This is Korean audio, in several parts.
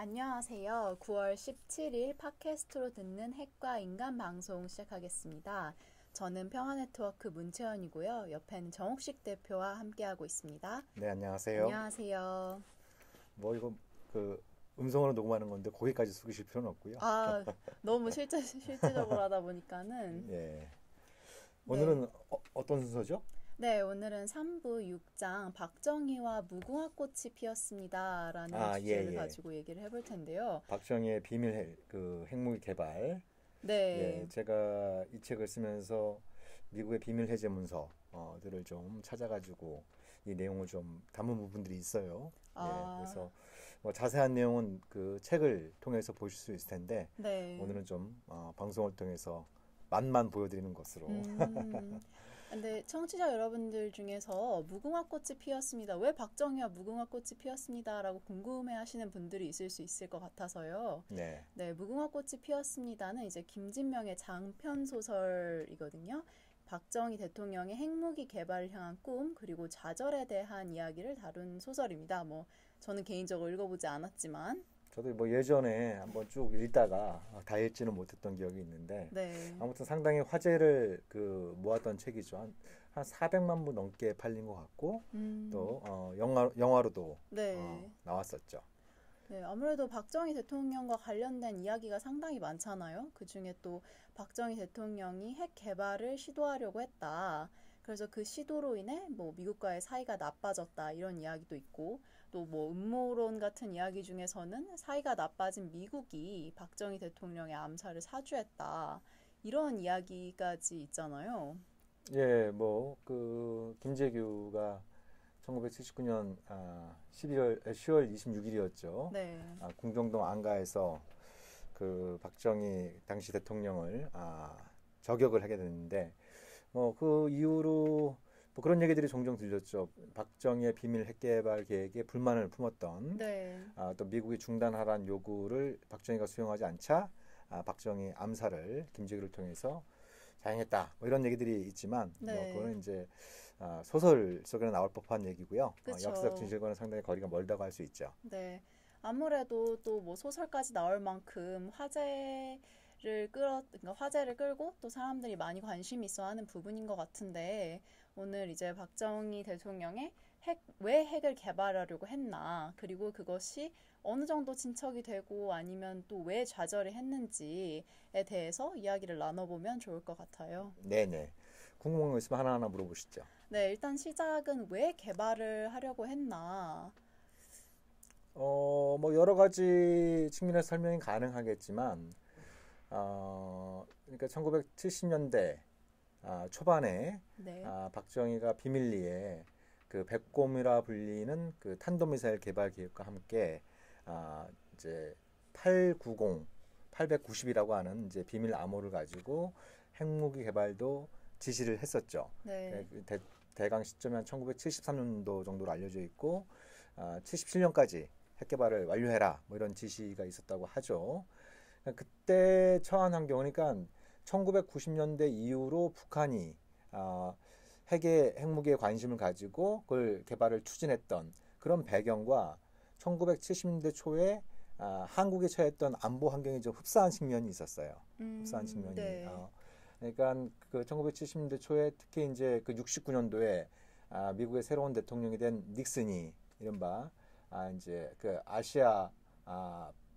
안녕하세요. 9월 17일 팟캐스트로 듣는 핵과 인간 방송 시작하겠습니다. 저는 평화네트워크 문채연이고요. 옆에는 정옥식 대표와 함께하고 있습니다. 네, 안녕하세요. 안녕하세요. 뭐 이거 그 음성으로 녹음하는 건데 거기까지 숙이실 필요는 없고요. 너무 실제적으로 하다 보니까는 예. 네. 오늘은 어떤 순서죠? 네, 오늘은 3부 6장 박정희와 무궁화꽃이 피었습니다라는 아, 예, 주제를 예. 가지고 얘기를 해볼 텐데요. 박정희의 비밀 그 핵무기 개발. 예, 네. 제가 이 책을 쓰면서 미국의 비밀 해제 문서들을 좀 찾아가지고 이 내용을 좀 담은 부분들이 있어요. 예, 아, 그래서 뭐 자세한 내용은 그 책을 통해서 보실 수 있을 텐데 네. 오늘은 좀 방송을 통해서 맛만 보여드리는 것으로. 음, 근데 청취자 여러분들 중에서 무궁화꽃이 피었습니다. 왜 박정희와 무궁화꽃이 피었습니다라고 궁금해 하시는 분들이 있을 수 있을 것 같아서요. 네. 네, 무궁화꽃이 피었습니다는 이제 김진명의 장편 소설이거든요. 박정희 대통령의 핵무기 개발을 향한 꿈, 그리고 좌절에 대한 이야기를 다룬 소설입니다. 뭐, 저는 개인적으로 읽어보지 않았지만, 저도 뭐 예전에 한번 쭉 읽다가 다 읽지는 못했던 기억이 있는데 네. 아무튼 상당히 화제를 모았던 책이죠. 한 400만 부 넘게 팔린 것 같고 음, 또 영화로도 네. 나왔었죠. 네, 아무래도 박정희 대통령과 관련된 이야기가 상당히 많잖아요. 그중에 또 박정희 대통령이 핵 개발을 시도하려고 했다. 그래서 그 시도로 인해 뭐 미국과의 사이가 나빠졌다 이런 이야기도 있고 또 뭐 음모론 같은 이야기 중에서는 사이가 나빠진 미국이 박정희 대통령의 암살을 사주했다. 이런 이야기까지 있잖아요. 예, 뭐 그 김재규가 1979년 10월 26일이었죠. 네. 궁정동 안가에서 그 박정희 당시 대통령을 저격을 하게 됐는데 뭐 그 이후로 뭐 그런 얘기들이 종종 들렸죠. 박정희의 비밀 핵개발 계획에 불만을 품었던 네. 또 미국이 중단하라는 요구를 박정희가 수용하지 않자 박정희 암살을 김재규를 통해서 자행했다. 뭐 이런 얘기들이 있지만 뭐 네. 그거는 이제 소설 속에는 나올 법한 얘기고요. 역사적 그쵸. 진실과는 상당히 거리가 멀다고 할 수 있죠. 네. 아무래도 또 뭐 소설까지 나올 만큼 그러니까 화제를 끌고 또 사람들이 많이 관심 있어 하는 부분인 것 같은데, 오늘 이제 박정희 대통령의 왜 핵을 개발하려고 했나, 그리고 그것이 어느 정도 진척이 되고 아니면 또 왜 좌절을 했는지에 대해서 이야기를 나눠보면 좋을 것 같아요. 네네. 궁금한 거 있으면 하나하나 물어보시죠. 네, 일단 시작은 왜 개발을 하려고 했나. 뭐 여러 가지 측면에서 설명이 가능하겠지만, 그러니까 1970년대 초반에 네. 박정희가 비밀리에 그 백곰이라 불리는 그 탄도미사일 개발 계획과 함께 이제 890, 890이라고 하는 이제 비밀 암호를 가지고 핵무기 개발도 지시를 했었죠. 네. 대강 시점이 한 1973년도 정도로 알려져 있고 77년까지 핵 개발을 완료해라 뭐 이런 지시가 있었다고 하죠. 그때 처한 환경 그러니까 1990년대 이후로 북한이 핵무기에 관심을 가지고 그걸 개발을 추진했던 그런 배경과 1970년대 초에 한국에 처했던 안보 환경이 좀 흡사한 측면이 있었어요. 흡사한 측면이. 네. 그러니까 그 1970년대 초에 특히 이제 그 69년도에 미국의 새로운 대통령이 된 닉슨이 이른바 이제 그 아시아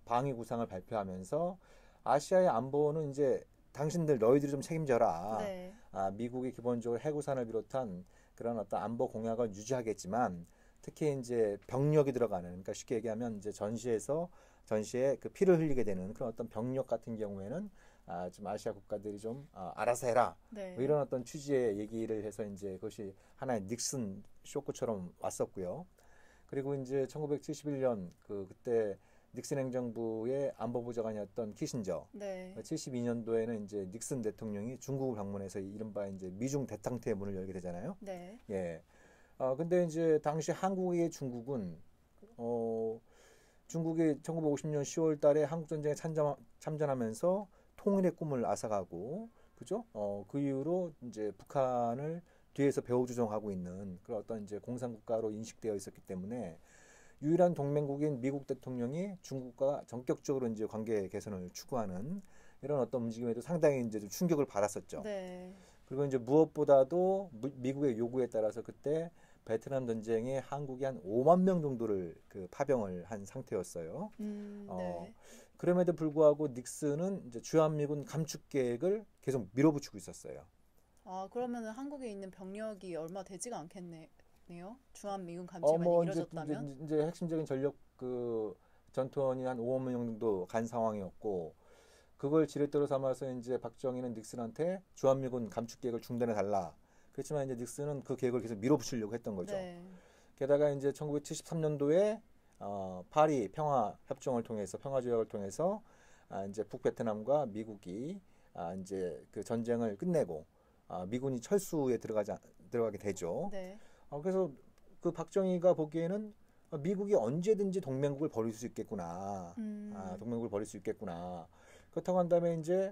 방위 구상을 발표하면서 아시아의 안보는 이제 당신들 너희들이 좀 책임져라. 네. 미국이 기본적으로 해구산을 비롯한 그런 어떤 안보 공약을 유지하겠지만 특히 이제 병력이 들어가는 그러니까 쉽게 얘기하면 이제 전시에 그 피를 흘리게 되는 그런 어떤 병력 같은 경우에는 좀 아시아 국가들이 좀 알아서 해라. 뭐 네. 이런 어떤 취지의 얘기를 해서 이제 그것이 하나의 닉슨 쇼크처럼 왔었고요. 그리고 이제 1971년 그때 닉슨 행정부의 안보부 장관이었던 키신저. 네. 72년도에는 이제 닉슨 대통령이 중국을 방문해서 이른바 이제 미중 대탕태의 문을 열게 되잖아요. 네. 예. 근데 이제 당시 한국의 중국은 중국이 1950년 10월 달에 한국 전쟁에 참전하면서 통일의 꿈을 앗아가고 그죠? 그 이후로 이제 북한을 뒤에서 배후 조종하고 있는 그런 어떤 이제 공산국가로 인식되어 있었기 때문에 유일한 동맹국인 미국 대통령이 중국과 전격적으로 이제 관계 개선을 추구하는 이런 어떤 움직임에도 상당히 이제 좀 충격을 받았었죠. 네. 그리고 이제 무엇보다도 미국의 요구에 따라서 그때 베트남 전쟁에 한국이 한 5만 명 정도를 그 파병을 한 상태였어요. 네. 그럼에도 불구하고 닉슨은 이제 주한미군 감축 계획을 계속 밀어붙이고 있었어요. 아, 그러면은 한국에 있는 병력이 얼마 되지가 않겠네요. 주한미군 감축이 만약 뭐 이루어졌다면. 이제 핵심적인 전력 그 전투원이 한 5만 명 정도 간 상황이었고 그걸 지렛대로 삼아서 이제 박정희는 닉슨한테 주한미군 감축 계획을 중단해 달라. 그렇지만 이제 닉슨은 그 계획을 계속 밀어붙이려고 했던 거죠. 네. 게다가 이제 1973년도에 파리 평화 협정을 통해서 평화 조약을 통해서 이제 북베트남과 미국이 이제 그 전쟁을 끝내고 미군이 철수에 들어가게 되죠. 네. 그래서 그 박정희가 보기에는 미국이 언제든지 동맹국을 벌일 수 있겠구나. 동맹국을 벌일 수 있겠구나. 그렇다고 한다면 이제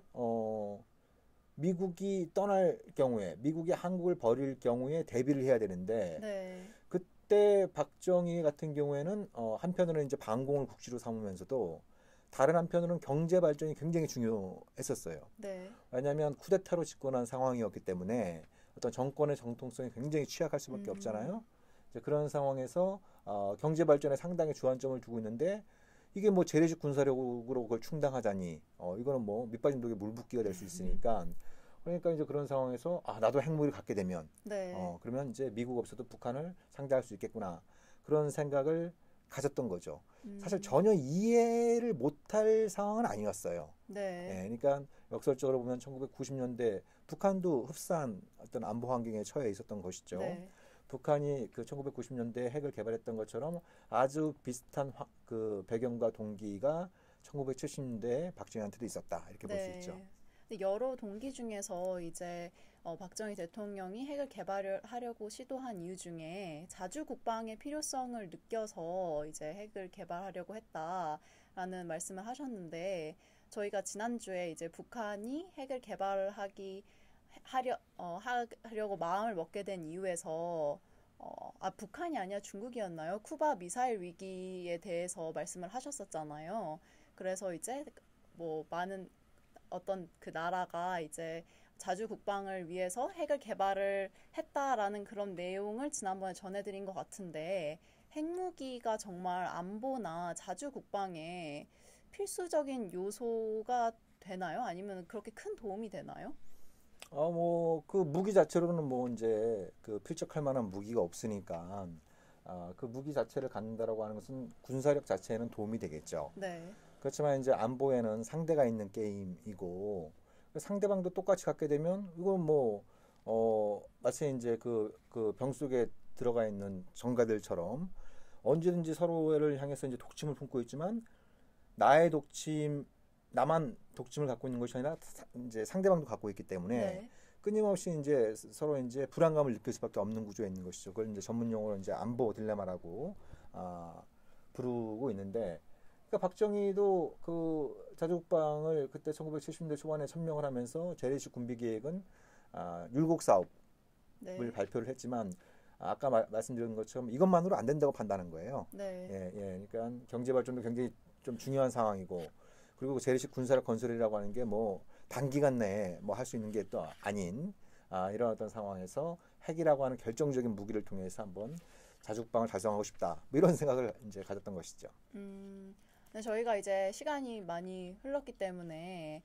미국이 떠날 경우에 미국이 한국을 버릴 경우에 대비를 해야 되는데 네. 그때 박정희 같은 경우에는 한편으로는 이제 반공을 국시로 삼으면서도 다른 한편으로는 경제 발전이 굉장히 중요했었어요. 네. 왜냐하면 쿠데타로 집권한 상황이었기 때문에 어떤 정권의 정통성이 굉장히 취약할 수밖에 없잖아요. 이제 그런 상황에서 경제 발전에 상당히 주안점을 두고 있는데 이게 뭐 재래식 군사력으로 그걸 충당하자니 이거는 뭐 밑빠진 독에 물 붓기가 될 수 있으니까 그러니까 이제 그런 상황에서 나도 핵무기를 갖게 되면 네. 그러면 이제 미국 없어도 북한을 상대할 수 있겠구나 그런 생각을 가졌던 거죠. 사실 전혀 이해를 못할 상황은 아니었어요. 네. 그러니까 역설적으로 보면 1990년대 북한도 흡사한 어떤 안보 환경에 처해 있었던 것이죠. 네. 북한이 그 1990년대 핵을 개발했던 것처럼 아주 비슷한 그 배경과 동기가 1970년대 박정희한테도 있었다 이렇게 볼 수 네. 있죠. 근데 여러 동기 중에서 이제 박정희 대통령이 핵을 개발하려고 시도한 이유 중에 자주 국방의 필요성을 느껴서 이제 핵을 개발하려고 했다라는 말씀을 하셨는데 저희가 지난주에 이제 북한이 핵을 하려고 마음을 먹게 된 이유에서 북한이 아니라 중국이었나요? 쿠바 미사일 위기에 대해서 말씀을 하셨었잖아요. 그래서 이제 뭐 많은 어떤 그 나라가 이제 자주 국방을 위해서 핵을 개발을 했다라는 그런 내용을 지난번에 전해드린 것 같은데 핵무기가 정말 안보나 자주 국방에 필수적인 요소가 되나요? 아니면 그렇게 큰 도움이 되나요? 뭐 그 무기 자체로는 뭐 이제 그 필적할 만한 무기가 없으니까 그 무기 자체를 갖는다라고 하는 것은 군사력 자체에는 도움이 되겠죠. 네. 그렇지만 이제 안보에는 상대가 있는 게임이고 상대방도 똑같이 갖게 되면 이건 뭐 마치 이제 그 병 속에 들어가 있는 전가들처럼 언제든지 서로를 향해서 이제 독침을 품고 있지만 나만 독침을 갖고 있는 것이 아니라 이제 상대방도 갖고 있기 때문에 네. 끊임없이 이제 서로 이제 불안감을 느낄 수밖에 없는 구조에 있는 것이죠. 그걸 이제 전문 용어로 이제 안보 딜레마라고 부르고 있는데, 그러니까 박정희도 그 자주국방을 그때 1970년대 초반에 천명을 하면서 재래식 군비 계획은 율곡 사업을 네. 발표를 했지만 아까 말씀드린 것처럼 이것만으로 안 된다고 판단한 거예요. 네. 그러니까 경제 발전도 굉장히 좀 중요한 상황이고, 그리고 재래식 군사력 건설이라고 하는 게 뭐 단기간 내에 뭐 할 수 있는 게 또 아닌 이런 어떤 상황에서 핵이라고 하는 결정적인 무기를 통해서 한번 자주국방을 달성하고 싶다, 뭐 이런 생각을 이제 가졌던 것이죠. 네, 저희가 이제 시간이 많이 흘렀기 때문에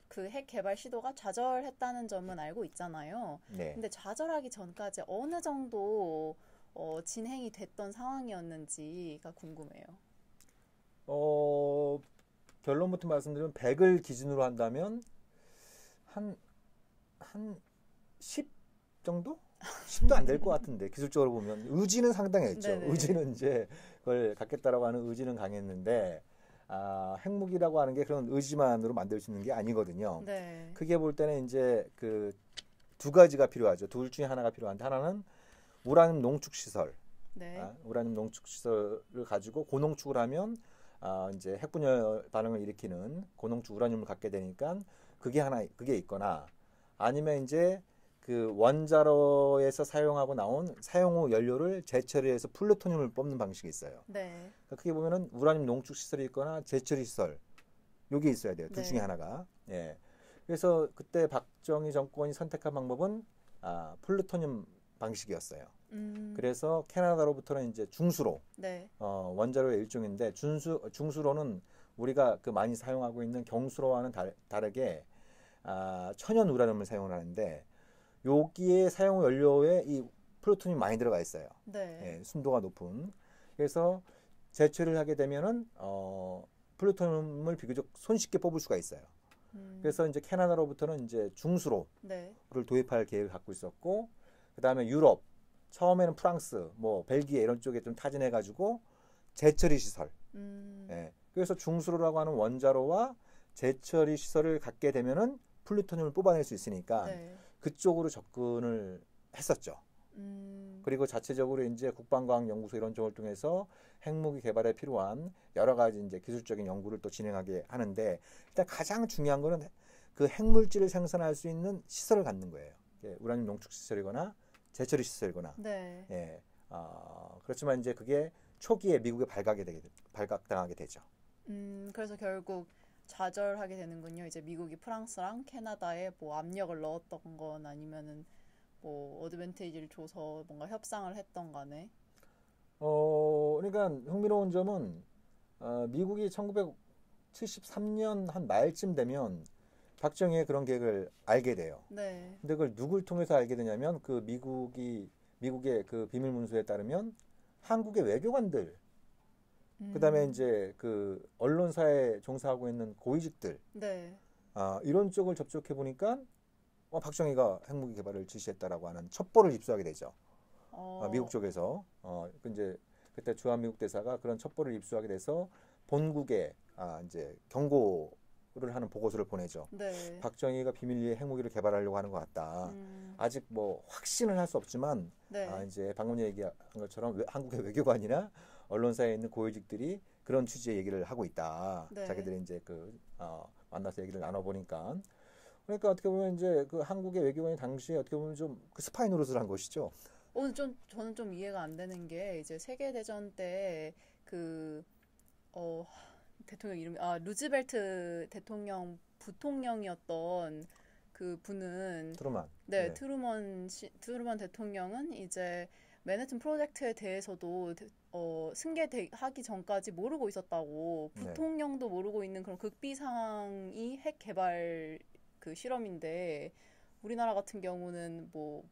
그 핵 개발 시도가 좌절했다는 점은 알고 있잖아요. 네. 근데 좌절하기 전까지 어느 정도 진행이 됐던 상황이었는지가 궁금해요. 결론부터 말씀드리면 100을 기준으로 한다면 한 10 정도? 10도 안 될 것 같은데 기술적으로 보면 의지는 상당했죠. 네네. 의지는 이제 그걸 갖겠다라고 하는 의지는 강했는데 핵무기라고 하는 게 그런 의지만으로 만들 수 있는 게 아니거든요. 네. 크게 볼 때는 이제 그 두 가지가 필요하죠. 둘 중에 하나가 필요한데, 하나는 우라늄 농축 시설. 네. 우라늄 농축 시설을 가지고 고농축을 하면 이제 핵분열 반응을 일으키는 고농축 우라늄을 갖게 되니까 그게 있거나, 아니면 이제 그 원자로에서 사용하고 나온 사용 후 연료를 재처리해서 플루토늄을 뽑는 방식이 있어요. 네. 그러니까 크게 보면은 우라늄 농축 시설이 있거나 재처리 시설 요게 있어야 돼요. 둘 네. 중에 하나가. 예. 그래서 그때 박정희 정권이 선택한 방법은 플루토늄 방식이었어요. 그래서 캐나다로부터는 이제 중수로 네. 원자로의 일종인데 중수로는 우리가 그 많이 사용하고 있는 경수로와는 다르게 천연 우라늄을 사용하는데 여기에 사용 연료에 이 플루토늄이 많이 들어가 있어요. 네. 예, 순도가 높은. 그래서 재처리를 하게 되면은 플루토늄을 비교적 손쉽게 뽑을 수가 있어요. 그래서 이제 캐나다로부터는 이제 중수로를 네. 도입할 계획을 갖고 있었고, 그 다음에 유럽, 처음에는 프랑스, 뭐 벨기에 이런 쪽에 좀 타진해가지고 재처리 시설. 예, 그래서 중수로라고 하는 원자로와 재처리 시설을 갖게 되면은 플루토늄을 뽑아낼 수 있으니까 네. 그쪽으로 접근을 했었죠. 그리고 자체적으로 이제 국방과학연구소 이런 쪽을 통해서 핵무기 개발에 필요한 여러 가지 이제 기술적인 연구를 또 진행하게 하는데 일단 가장 중요한 거는 그 핵물질을 생산할 수 있는 시설을 갖는 거예요. 우라늄 농축 시설이거나 재처리 시설이거나. 네. 예. 그렇지만 이제 그게 초기에 미국에 발각당하게 되죠. 그래서 결국 좌절하게 되는군요. 이제 미국이 프랑스랑 캐나다에 뭐 압력을 넣었던 건 아니면은 뭐 어드밴테이지를 줘서 뭔가 협상을 했던 간에. 그러니까 흥미로운 점은 미국이 1973년 한 말쯤 되면 박정희의 그런 계획을 알게 돼요. 네. 근데 그걸 누굴 통해서 알게 되냐면 그 미국의 그 비밀 문서에 따르면 한국의 외교관들, 그다음에 이제 그 언론사에 종사하고 있는 고위직들, 네. 이런 쪽을 접촉해 보니까 박정희가 핵무기 개발을 지시했다라고 하는 첩보를 입수하게 되죠. 미국 쪽에서 이제 그때 주한미국 대사가 그런 첩보를 입수하게 돼서 본국에 이제 경고를 하는 보고서를 보내죠. 네. 박정희가 비밀리에 핵무기를 개발하려고 하는 것 같다. 아직 뭐 확신을 할 수 없지만 네. 이제 방금 얘기한 것처럼 한국의 외교관이나 언론사에 있는 고위직들이 그런 취지의 얘기를 하고 있다. 네. 자기들이 이제 만나서 얘기를 나눠보니까. 그러니까 어떻게 보면 이제 그 한국의 외교관이 당시에 어떻게 보면 좀 그 스파이 노릇을 한 것이죠. 저는 좀 이해가 안 되는 게 이제 세계 대전 때 대통령 이름이 루즈벨트 대통령 부통령이었던 그 분은 트루만. 네, 트루먼 대통령은 이제 맨해튼 프로젝트에 대해서도 승계하기 전까지 모르고 있었다고. 네. 부통령도 모르고 있는 그런 극비 상황이 핵 개발 그 실험인데 우리나라 같은 경우는 뭐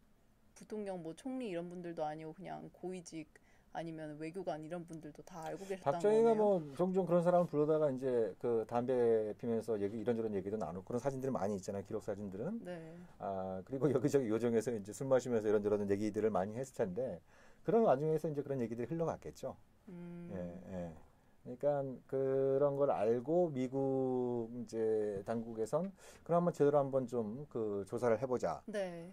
부통령 뭐 총리 이런 분들도 아니고 그냥 고위직 아니면 외교관 이런 분들도 다 알고 계셨다는 박정희가 거네요. 뭐 종종 그런 사람을 불러다가 이제 그 담배 피면서 이런저런 얘기도 나누고 그런 사진들이 많이 있잖아요. 기록 사진들은. 네. 그리고 여기저기 요정에서 이제 술 마시면서 이런저런 얘기들을 많이 했을 텐데 그런 와중에서 이제 그런 얘기들이 흘러갔겠죠. 예. 그러니까 그런 걸 알고 미국 이제 당국에선 그럼 한번 제대로 한번 좀 그 조사를 해보자. 네.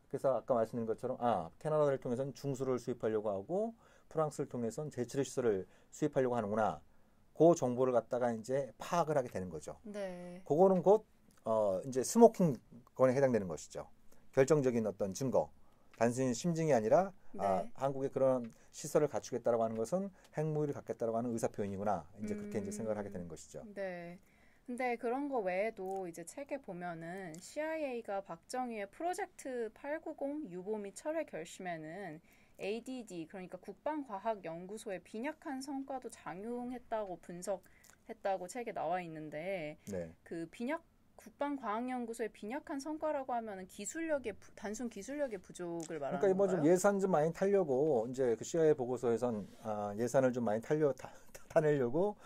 그래서 아까 말씀드린 것처럼 캐나다를 통해서는 중수를 수입하려고 하고 프랑스를 통해서는 재처리 시설을 수입하려고 하는구나. 그 정보를 갖다가 이제 파악을 하게 되는 거죠. 네. 그거는 곧 이제 스모킹 건에 해당되는 것이죠. 결정적인 어떤 증거. 단순히 심증이 아니라 네. 한국에 그런 시설을 갖추겠다라고 하는 것은 핵무기를 갖겠다라고 하는 의사 표현이구나. 이제 그렇게 이제 생각을 하게 되는 것이죠. 네. 근데 그런 거 외에도 이제 책에 보면은 CIA가 박정희의 프로젝트 890 유보 및 철회 결심에는 ADD 그러니까 국방과학연구소의 빈약한 성과도 장용했다고 분석했다고 책에 나와 있는데 네. 그 국방과학연구소의 빈약한 성과라고 하면은 단순 기술력의 부족을 말하는 그러니까 뭐 좀 건가요? 예산 좀 많이 타려고 이제 그 CIA 보고서에선 예산을 좀 많이 타내려고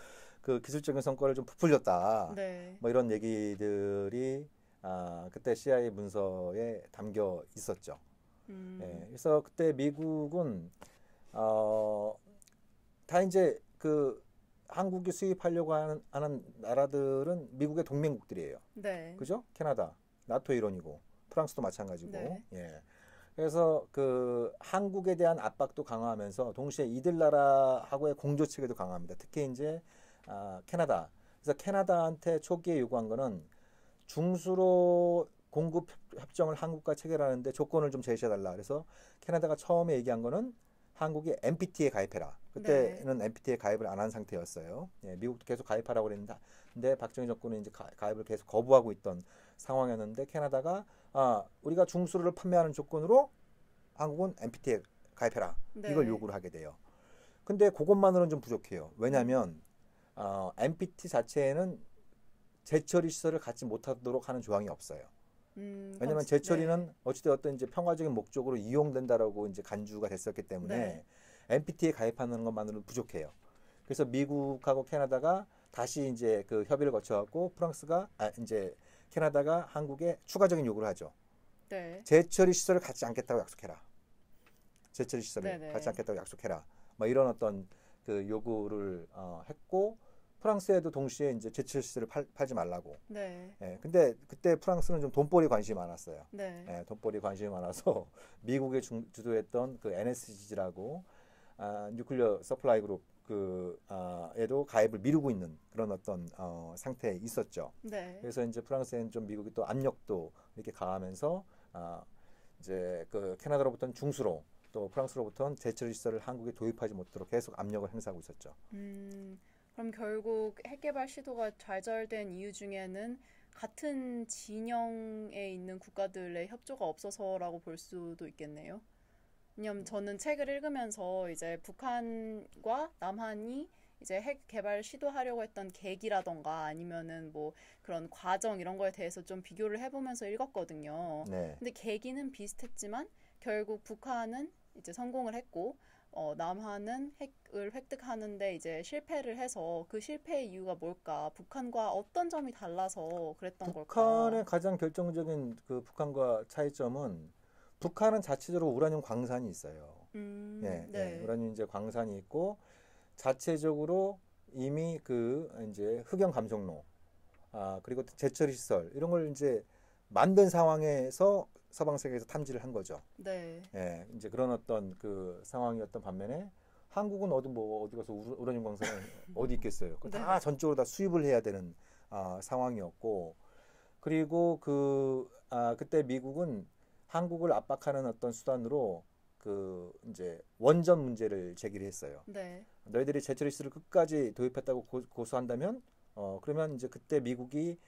그 기술적인 성과를 좀 부풀렸다. 네. 뭐 이런 얘기들이 그때 CIA 문서에 담겨 있었죠. 예, 그래서 그때 미국은 다 이제 그 한국이 수입하려고 하는 나라들은 미국의 동맹국들이에요. 네. 그죠? 캐나다, 나토 일원이고 프랑스도 마찬가지고. 네. 예. 그래서 그 한국에 대한 압박도 강화하면서 동시에 이들 나라하고의 공조 체계도 강화합니다. 특히 이제 캐나다. 그래서 캐나다한테 초기에 요구한 거는 중수로 공급 협정을 한국과 체결하는데 조건을 좀 제시해달라. 그래서 캐나다가 처음에 얘기한 거는 한국이 NPT에 가입해라. 그때는 NPT에 가입을 안 한 상태였어요. 예, 미국도 계속 가입하라고 그랬는데 근데 박정희 정권은 이제 가입을 계속 거부하고 있던 상황이었는데 캐나다가 우리가 중수를 판매하는 조건으로 한국은 NPT에 가입해라. 네. 이걸 요구를 하게 돼요. 근데 그것만으로는 좀 부족해요. 왜냐하면 NPT 자체에는 재처리 시설을 갖지 못하도록 하는 조항이 없어요. 왜냐하면 재처리는 네. 어찌되었든 이제 평화적인 목적으로 이용된다라고 이제 간주가 됐었기 때문에 네. NPT에 가입하는 것만으로는 부족해요. 그래서 미국하고 캐나다가 다시 이제 그 협의를 거쳐갖고 프랑스가 이제 캐나다가 한국에 추가적인 요구를 하죠. 네. 재처리 시설을 갖지 않겠다고 약속해라. 재처리 시설을 네네. 갖지 않겠다고 약속해라. 뭐 이런 어떤 그 요구를 했고 프랑스에도 동시에 이제 재처리 시설을 팔지 말라고. 네. 예, 근데 그때 프랑스는 좀 돈벌이 관심이 많았어요. 네. 예, 돈벌이 관심이 많아서 미국에 주도했던 그 NSG라고 뉴클리어 서플라이 그룹 에도 가입을 미루고 있는 그런 어떤 상태에 있었죠. 네. 그래서 이제 프랑스에는 좀 미국이 또 압력도 이렇게 가하면서 이제 그 캐나다로부터는 중수로 또 프랑스로부터는 재처리 시설을 한국에 도입하지 못하도록 계속 압력을 행사하고 있었죠. 그럼 결국 핵개발 시도가 좌절된 이유 중에는 같은 진영에 있는 국가들의 협조가 없어서라고 볼 수도 있겠네요. 왜냐면 저는 책을 읽으면서 이제 북한과 남한이 이제 핵 개발 시도하려고 했던 계기라던가 아니면은 뭐 그런 과정 이런 거에 대해서 좀 비교를 해보면서 읽었거든요. 네. 근데 계기는 비슷했지만 결국 북한은 이제 성공을 했고 남한은 핵을 획득하는데 이제 실패를 해서 그 실패의 이유가 뭘까? 북한과 어떤 점이 달라서 그랬던 걸까? 북한의 가장 결정적인 그 북한과 차이점은 북한은 자체적으로 우라늄 광산이 있어요. 예, 네. 우라늄 이제 광산이 있고 자체적으로 이미 그 이제 흑연 감속로 그리고 재처리 시설 이런 걸 이제 만든 상황에서 서방 세계에서 탐지를 한 거죠. 네. 예, 이제 그런 어떤 그 상황이었던 반면에 한국은 어디 가서 우라늄 광산이 어디 있겠어요. 그거 다 네. 전적으로 다 수입을 해야 되는 상황이었고 그리고 그때 미국은 한국을 압박하는 어떤 수단으로 그 이제 원전 문제를 제기를 했어요. 네. 너희들이 재처리스를 끝까지 도입했다고 고소한다면 그러면 이제 그때 미국이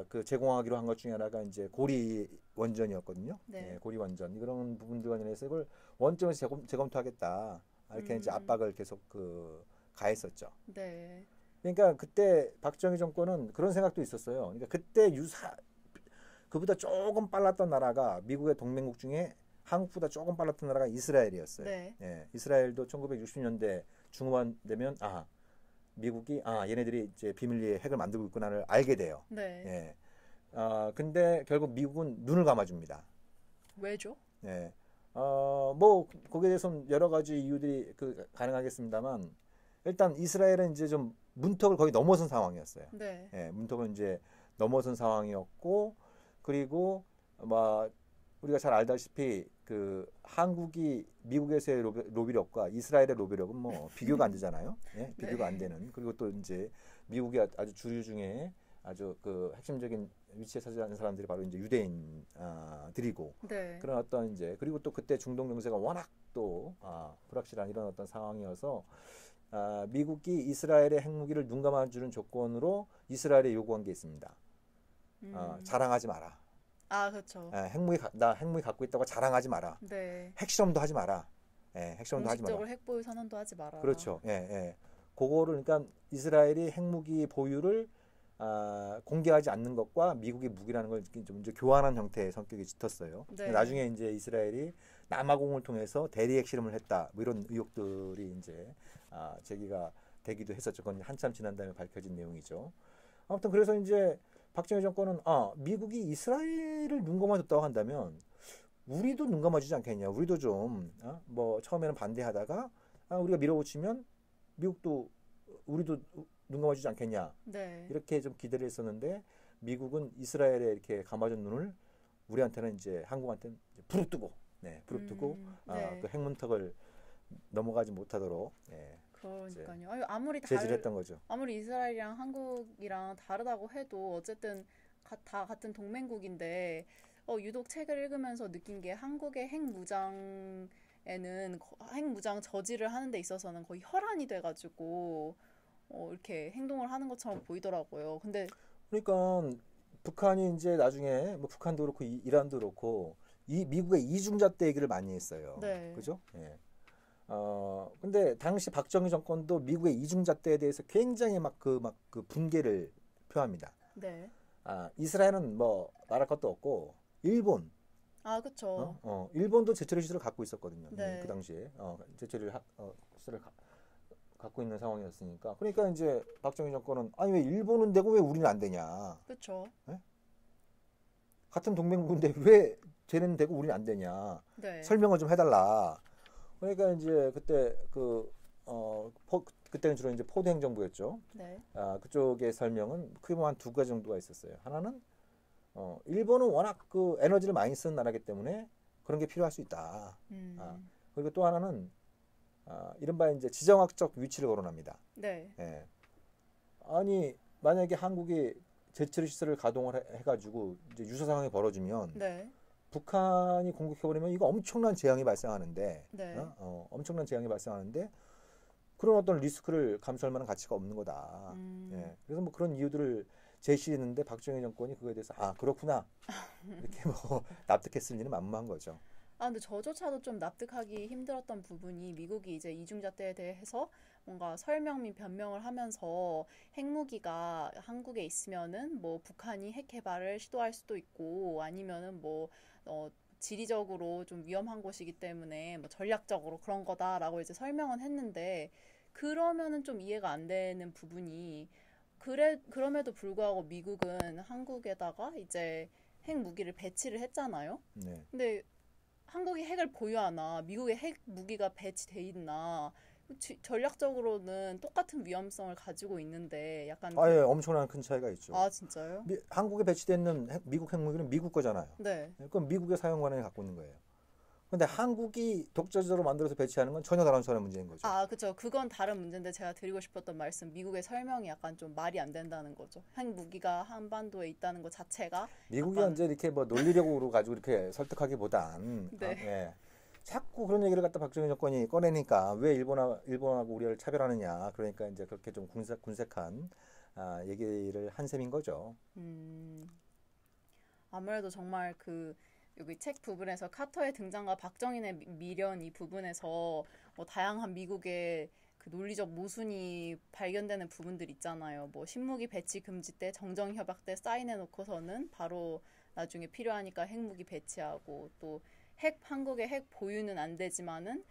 그 제공하기로 한 것 중에 하나가 이제 고리 원전이었거든요. 네. 예, 고리 원전 이런 부분들과 관련해서 이걸 원점에서 재검토하겠다 이렇게 이제 압박을 계속 가했었죠. 네. 그러니까 그때 박정희 정권은 그런 생각도 있었어요. 그러니까 그때 그보다 조금 빨랐던 나라가 미국의 동맹국 중에 한국보다 조금 빨랐던 나라가 이스라엘이었어요. 네. 예, 이스라엘도 1960년대 중후반 되면 미국이 얘네들이 이제 비밀리에 핵을 만들고 있구나를 알게 돼요. 네. 예. 근데 결국 미국은 눈을 감아줍니다. 왜죠? 예. 뭐 거기에 대해서는 여러 가지 이유들이 가능하겠습니다만 일단 이스라엘은 이제 좀 문턱을 거의 넘어선 상황이었어요. 네. 예, 문턱을 이제 넘어선 상황이었고 그리고 뭐 우리가 잘 알다시피 그 한국이 미국에서의 로비력과 이스라엘의 로비력은 뭐 비교가 안 되잖아요. 예? 비교가 안 되는. 그리고 또 이제 미국의 아주 주류 중에 아주 그 핵심적인 위치에 차지하는 사람들이 바로 이제 유대인들이고 네. 그런 어떤 이제 그리고 또 그때 중동 정세가 워낙 또 불확실한 이런 어떤 상황이어서 미국이 이스라엘의 핵무기를 눈 감아주는 조건으로 이스라엘에 요구한 게 있습니다. 자랑하지 마라. 그렇죠. 나 핵무기 갖고 있다고 자랑하지 마라. 네. 핵실험도 하지 마라. 핵실험도 하지 마라. 공식적으로 핵보유 선언도 하지 마라. 그렇죠. 그거를 그러니까 이스라엘이 핵무기 보유를 공개하지 않는 것과 미국의 무기라는 걸 좀 이제 교환한 형태의 성격이 짙었어요. 네. 나중에 이제 이스라엘이 남아공을 통해서 대리 핵실험을 했다. 뭐 이런 의혹들이 이제 제기가 되기도 했었죠. 그건 한참 지난 다음에 밝혀진 내용이죠. 아무튼 그래서 이제 박정희 정권은 미국이 이스라엘을 눈 감아줬다고 한다면 우리도 눈 감아주지 않겠냐. 우리도 좀 뭐 처음에는 반대하다가 우리가 밀어붙이면 미국도 우리도 눈 감아주지 않겠냐. 네. 이렇게 좀 기대를 했었는데 미국은 이스라엘에 이렇게 감아준 눈을 우리한테는 이제 한국한테는 부릅뜨고 부릅뜨고 네. 그 핵문턱을 넘어가지 못하도록 그러니까요. 아무리 제지를 했던 거죠. 아무리 이스라엘이랑 한국이랑 다르다고 해도 어쨌든 다 같은 동맹국인데 유독 책을 읽으면서 느낀 게 한국의 핵무장 저지를 하는 데 있어서는 거의 혈안이 돼가지고 이렇게 행동을 하는 것처럼 보이더라고요. 근데 그러니까 북한이 이제 나중에 뭐 북한도 그렇고 이란도 그렇고 이 미국의 이중잣대 얘기를 많이 했어요. 네, 그죠? 예. 근데 당시 박정희 정권도 미국의 이중잣대에 대해서 굉장히 그 분개를 표합니다. 네. 이스라엘은 뭐 말할 것도 없고 일본, 아, 그쵸. 일본도 제철의 시설을 갖고 있었거든요. 네, 그 당시에 제철의 시설을 갖고 있는 상황이었으니까. 그러니까 이제 박정희 정권은 아니 왜 일본은 되고 왜 우리는 안 되냐? 그쵸. 예? 같은 동맹국인데 왜 쟤는 되고 우리는 안 되냐? 네, 설명을 좀 해달라. 그러니까 이제 그때 그때는 주로 이제 포드 행정부였죠. 네. 그쪽의 설명은 크게 보면 한 두 가지 정도가 있었어요. 하나는 일본은 워낙 그 에너지를 많이 쓰는 나라기 때문에 그런 게 필요할 수 있다. 그리고 또 하나는 이른바 이제 지정학적 위치를 거론합니다. 네, 예. 아니 만약에 한국이 제철 시설을 가동을 해가지고 이제 유사 상황이 벌어지면 네, 북한이 공격해버리면 이거 엄청난 재앙이 발생하는데, 네. 엄청난 재앙이 발생하는데 그런 어떤 리스크를 감수할 만한 가치가 없는 거다. 예. 그래서 뭐 그런 이유들을 제시했는데 박정희 정권이 그거에 대해서 그렇구나 이렇게 뭐 납득했을 리는 만무한 거죠. 근데 저조차도 좀 납득하기 힘들었던 부분이 미국이 이제 이중잣대에 대해서 뭔가 설명 및 변명을 하면서 핵무기가 한국에 있으면은 뭐 북한이 핵 개발을 시도할 수도 있고 아니면은 지리적으로 좀 위험한 곳이기 때문에 뭐 전략적으로 그런 거다라고 이제 설명은 했는데 그러면은 좀 이해가 안 되는 부분이 그럼에도 불구하고 미국은 한국에다가 이제 핵무기를 배치를 했잖아요. 네. 근데 한국이 핵을 보유하나 미국의 핵 무기가 배치돼 있나 전략적으로는 똑같은 위험성을 가지고 있는데 약간 예, 엄청난 큰 차이가 있죠. 진짜요? 한국에 배치되어 있는 미국 핵무기는 미국 거잖아요. 네. 그럼 미국의 사용 권한이 갖고 있는 거예요. 근데 한국이 독자적으로 만들어서 배치하는 건 전혀 다른 차원의 문제인 거죠. 그쵸. 그건 다른 문제인데 제가 드리고 싶었던 말씀 미국의 설명이 약간 좀 말이 안 된다는 거죠. 핵 무기가 한반도에 있다는 것 자체가 미국이 약간 언제 이렇게 뭐 논리력으로 가지고 이렇게 설득하기보단 네. 예. 자꾸 그런 얘기를 갖다 박정희 정권이 꺼내니까 왜 일본하고 우리를 차별하느냐. 그러니까 이제 그렇게 좀 군색한 얘기를 한 셈인 거죠. 아무래도 정말 여기 책 부분에서 카터의 등장과 박정희의 미련 이 부분에서 뭐 다양한 미국의 그 논리적 모순이 발견되는 부분들 있잖아요. 뭐 신무기 배치 금지 때 정정협약 때 사인해 놓고서는 바로 나중에 필요하니까 핵무기 배치하고 또 한국의 핵 보유는 안 되지만은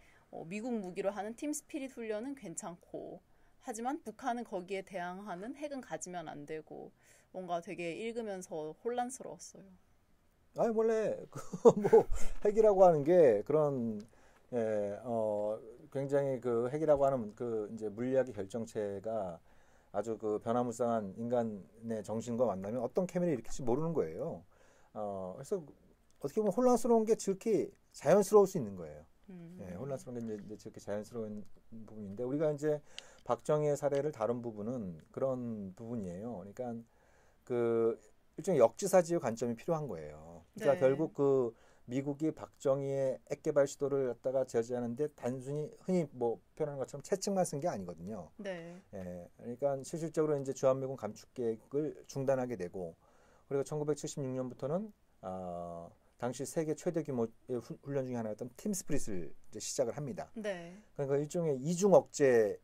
미국 무기로 하는 팀 스피릿 훈련은 괜찮고 하지만 북한은 거기에 대항하는 핵은 가지면 안 되고 뭔가 되게 읽으면서 혼란스러웠어요. 원래 뭐 핵이라고 하는 게 그런 굉장히 그 핵이라고 하는 그 이제 물리학의 결정체가 아주 그 변화무쌍한 인간의 정신과 만나면 어떤 케미를 일으킬지 모르는 거예요. 그래서 어떻게 보면 혼란스러운 게 지극히 자연스러울 수 있는 거예요. 혼란스러운 게 이제 지극히 자연스러운 부분인데 우리가 이제 박정희의 사례를 다룬 부분은 그런 부분이에요. 그러니까 그 일종의 역지사지의 관점이 필요한 거예요. 그러니까 네. 결국 그 미국이 박정희의 핵개발 시도를 갖다가 저지하는데 단순히 흔히 뭐 표현하는 것처럼 채찍만 쓴 게 아니거든요. 네. 그러니까 실질적으로 이제 주한미군 감축 계획을 중단하게 되고 그리고 1976년부터는 당시 세계 최대 규모의 훈련 중에 하나였던 팀 스프릿을 이제 시작을 합니다. 네. 그러니까 일종의 이중 억제의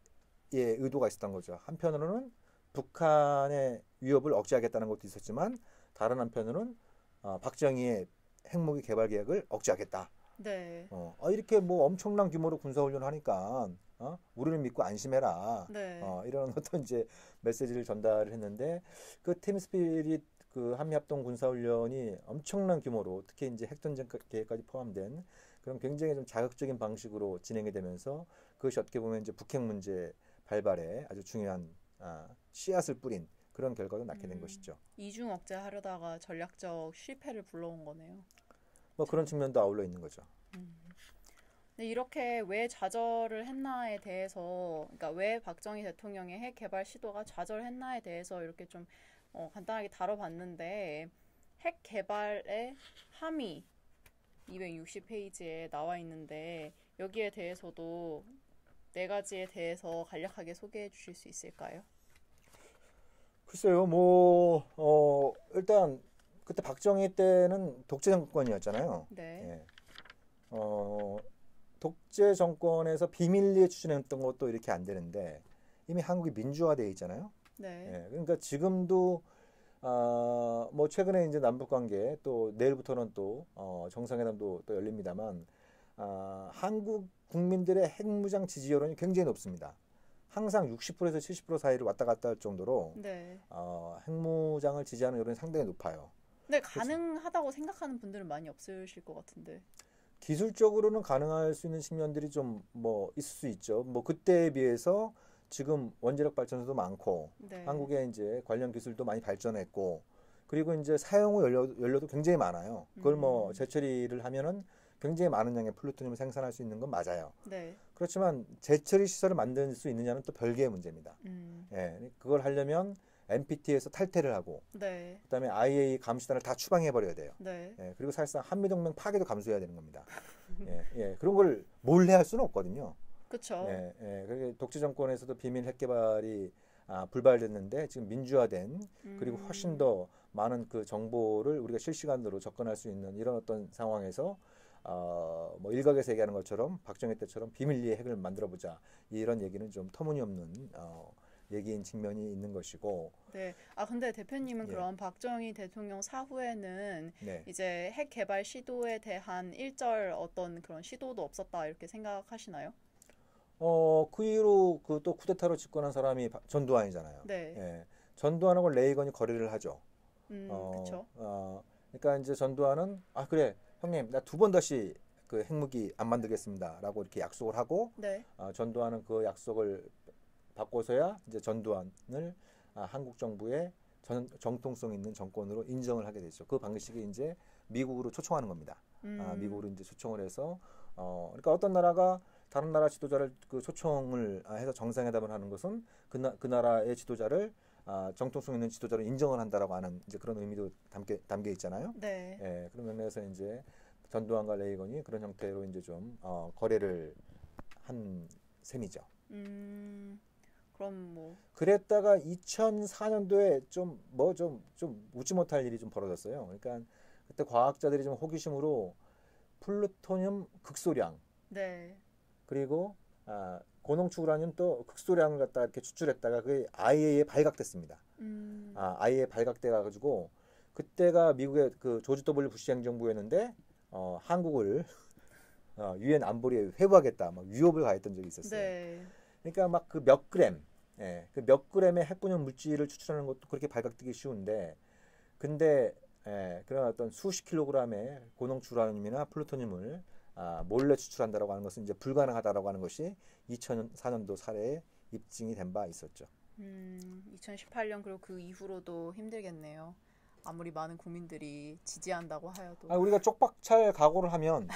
의도가 있었던 거죠. 한편으로는 북한의 위협을 억제하겠다는 것도 있었지만 다른 한편으로는 박정희의 핵무기 개발 계획을 억제하겠다. 네. 이렇게 뭐 엄청난 규모로 군사훈련을 하니까 우리를 믿고 안심해라. 네. 이런 어떤 이제 메시지를 전달을 했는데 그 팀 스피릿 그 한미합동 군사훈련이 엄청난 규모로 특히 이제 핵전쟁 계획까지 포함된 그런 굉장히 좀 자극적인 방식으로 진행이 되면서 그것이 어떻게 보면 이제 북핵 문제 발발에 아주 중요한 씨앗을 뿌린 그런 결과가 낳게 된 것이죠. 이중 억제하려다가 전략적 실패를 불러온 거네요. 뭐 그런 측면도 아울러 있는 거죠. 근데 이렇게 왜 좌절을 했나에 대해서, 그러니까 왜 박정희 대통령의 핵 개발 시도가 좌절했나에 대해서 이렇게 좀 간단하게 다뤄봤는데 핵 개발의 함의 260페이지에 나와 있는데 여기에 대해서도 네 가지에 대해서 간략하게 소개해 주실 수 있을까요? 글쎄요, 일단 그때 박정희 때는 독재 정권이었잖아요. 네. 예. 독재 정권에서 비밀리에 추진했던 것도 이렇게 안 되는데 이미 한국이 민주화되어 있잖아요. 네. 예. 그러니까 지금도 뭐 최근에 이제 남북 관계 또 내일부터는 또 정상회담도 또 열립니다만 한국 국민들의 핵무장 지지 여론이 굉장히 높습니다. 항상 60%에서 70% 사이를 왔다 갔다 할 정도로 네. 핵무장을 지지하는 여론이 상당히 높아요. 근데 가능하다고 생각하는 분들은 많이 없으실 것 같은데. 기술적으로는 가능할 수 있는 측면들이 좀 뭐 있을 수 있죠. 뭐 그때에 비해서 지금 원자력 발전소도 많고 네. 한국에 이제 관련 기술도 많이 발전했고 그리고 이제 사용 후 연료도 굉장히 많아요. 그걸 뭐 재처리를 하면은 굉장히 많은 양의 플루토늄을 생산할 수 있는 건 맞아요. 네. 그렇지만 재처리 시설을 만들 수 있느냐는 또 별개의 문제입니다. 예, 그걸 하려면 NPT에서 탈퇴를 하고 네. 그다음에 IAEA 감시단을 다 추방해 버려야 돼요. 네. 예, 그리고 사실상 한미동맹 파괴도 감수해야 되는 겁니다. 예, 그런 걸 몰래 할 수는 없거든요. 그렇죠. 예, 그게 독재 정권에서도 비밀 핵 개발이 불발됐는데 지금 민주화된 그리고 훨씬 더 많은 그 정보를 우리가 실시간으로 접근할 수 있는 이런 어떤 상황에서 뭐 일각에서 얘기하는 것처럼 박정희 때처럼 비밀리에 핵을 만들어 보자 이런 얘기는 좀 터무니없는 얘기인 측면이 있는 것이고. 네. 근데 대표님은 예. 그럼 박정희 대통령 사후에는 네. 이제 핵 개발 시도에 대한 일절 어떤 그런 시도도 없었다 이렇게 생각하시나요? 그 이후로 그 또 쿠데타로 집권한 사람이 전두환이잖아요. 네. 예. 전두환하고 레이건이 거래를 하죠. 그렇죠. 그러니까 이제 전두환은 그래 형님 나 두 번 다시 그 핵무기 안 만들겠습니다라고 이렇게 약속을 하고 네. 전두환은 그 약속을 바꿔서야 이제 전두환을 한국 정부의 정통성 있는 정권으로 인정을 하게 되죠. 그 방식이 이제 미국으로 초청하는 겁니다. 미국으로 이제 초청을 해서 그러니까 어떤 나라가 다른 나라 지도자를 그 초청을 해서 정상회담을 하는 것은 그 나라의 지도자를 정통성 있는 지도자로 인정을 한다라고 하는 이제 그런 의미도 담겨 있잖아요. 네. 예, 그런 면에서 이제 전두환과 레이건이 그런 형태로 이제 좀 거래를 한 셈이죠. 그럼 뭐 그랬다가 2004년도에 좀 웃지 못할 일이 좀 벌어졌어요. 그러니까 그때 과학자들이 좀 호기심으로 플루토늄 극소량 네. 그리고 고농축 우라늄 또 극소량을 갖다 이렇게 추출했다가 그게 IAEA에 발각됐습니다. IAEA에 발각돼 가지고 그때가 미국의 그 조지 W 부시 행정부였는데 한국을 유엔 안보리에 회부하겠다 막 위협을 가했던 적이 있었어요. 네. 그러니까 막 그 몇 그램, 그 몇 그램의 핵군용 물질을 추출하는 것도 그렇게 발각되기 쉬운데, 근데 그런 어떤 수십 킬로그램의 고농축 우라늄이나 플루토늄을 몰래 추출한다라고 하는 것은 이제 불가능하다라고 하는 것이 2004년도 사례에 입증이 된 바 있었죠. 2018년 그리고 그 이후로도 힘들겠네요. 아무리 많은 국민들이 지지한다고 하여도. 우리가 쪽박찰 각오를 하면,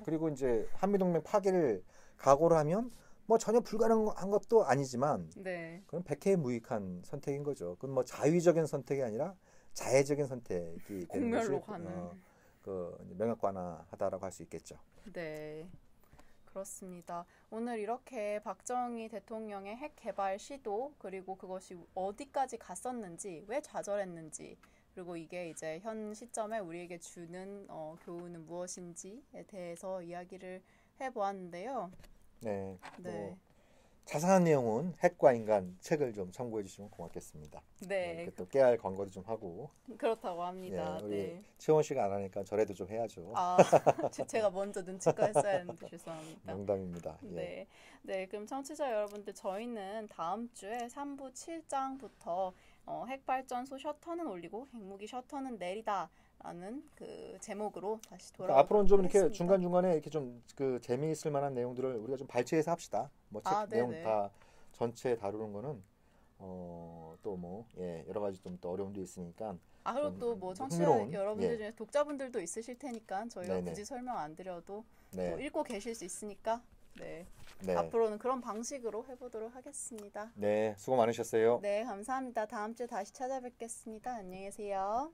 그리고 이제 한미동맹 파괴를 각오를 하면 뭐 전혀 불가능한 것도 아니지만, 네. 그건 백해무익한 선택인 거죠. 그건 뭐 자위적인 선택이 아니라 자해적인 선택이 되는 공멸로 것이 가는. 그 명확관화하다라고 할 수 있겠죠. 네. 그렇습니다. 오늘 이렇게 박정희 대통령의 핵 개발 시도 그리고 그것이 어디까지 갔었는지 왜 좌절했는지 그리고 이게 이제 현 시점에 우리에게 주는 교훈은 무엇인지에 대해서 이야기를 해보았는데요. 네. 네. 뭐 자세한 내용은 핵과 인간 책을 좀 참고해 주시면 고맙겠습니다. 네. 또 깨알 광고도 좀 하고. 그렇다고 합니다. 우리 네. 채원 씨가 안 하니까 저래도 좀 해야죠. 제가 먼저 눈치껏 했어야 했는데 죄송합니다. 농담입니다. 예. 네. 네, 그럼 청취자 여러분들 저희는 다음 주에 3부 7장부터 핵발전소 셔터는 올리고 핵무기 셔터는 내리다 라는 그 제목으로 다시 돌아오도록 앞으로는 좀 이렇게 하겠습니다. 중간중간에 이렇게 좀 그 재미있을 만한 내용들을 우리가 좀 발췌해서 합시다. 뭐 책 내용 네네. 다 전체 다루는 거는 또 뭐 여러 가지 좀 또 어려움도 있으니까 그리고 또 뭐 청취자 흥미로운, 여러분들 중에 독자분들도 있으실 테니까 저희가 네네. 굳이 설명 안 드려도 네. 또 읽고 계실 수 있으니까 네. 네. 앞으로는 그런 방식으로 해보도록 하겠습니다. 네, 수고 많으셨어요. 네, 감사합니다. 다음 주에 다시 찾아뵙겠습니다. 안녕히 계세요.